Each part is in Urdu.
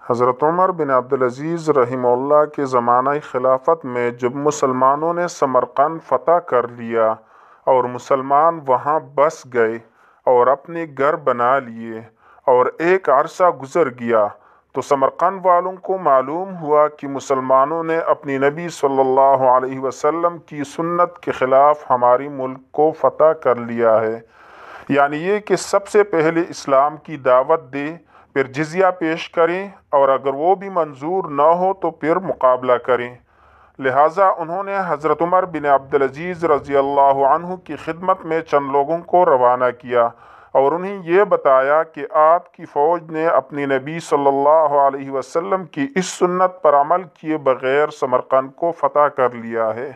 حضرت عمر بن عبدالعزیز رحمہ اللہ کے زمانہ خلافت میں جب مسلمانوں نے سمرقند فتح کر لیا اور مسلمان وہاں بس گئے اور اپنے گھر بنا لیے اور ایک عرصہ گزر گیا تو سمرقند والوں کو معلوم ہوا کہ مسلمانوں نے اپنی نبی صلی اللہ علیہ وسلم کی سنت کے خلاف ہماری ملک کو فتح کر لیا ہے، یعنی یہ کہ سب سے پہلے اسلام کی دعوت دے، پھر جزیہ پیش کریں اور اگر وہ بھی منظور نہ ہو تو پھر مقابلہ کریں۔ لہٰذا انہوں نے حضرت عمر بن عبدالعزیز رضی اللہ عنہ کی خدمت میں چند لوگوں کو روانہ کیا اور انہیں یہ بتایا کہ آپ کی فوج نے اپنی نبی صلی اللہ علیہ وسلم کی اس سنت پر عمل کیے بغیر سمرقند کو فتح کر لیا ہے۔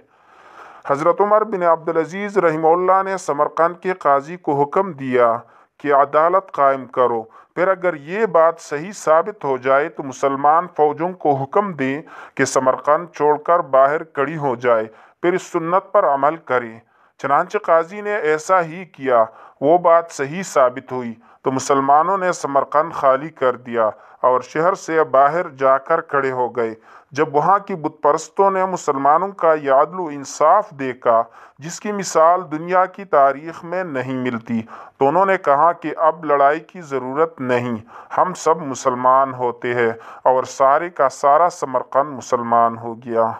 حضرت عمر بن عبدالعزیز رحمہ اللہ نے سمرقند کے قاضی کو حکم دیا کہ عدالت قائم کرو، پھر اگر یہ بات صحیح ثابت ہو جائے تو مسلمان فوجوں کو حکم دیں کہ سمرقند چھوڑ کر باہر کھڑی ہو جائے، پھر اس سنت پر عمل کریں۔ چنانچہ قاضی نے ایسا ہی کیا، وہ بات صحیح ثابت ہوئی تو مسلمانوں نے سمرقند خالی کر دیا اور شہر سے باہر جا کر کھڑے ہو گئے۔ جب وہاں کی بت پرستوں نے مسلمانوں کا یہ عدل و انصاف دیکھا جس کی مثال دنیا کی تاریخ میں نہیں ملتی، تو انہوں نے کہا کہ اب لڑائی کی ضرورت نہیں، ہم سب مسلمان ہوتے ہیں، اور سارے کا سارا سمرقند مسلمان ہو گیا۔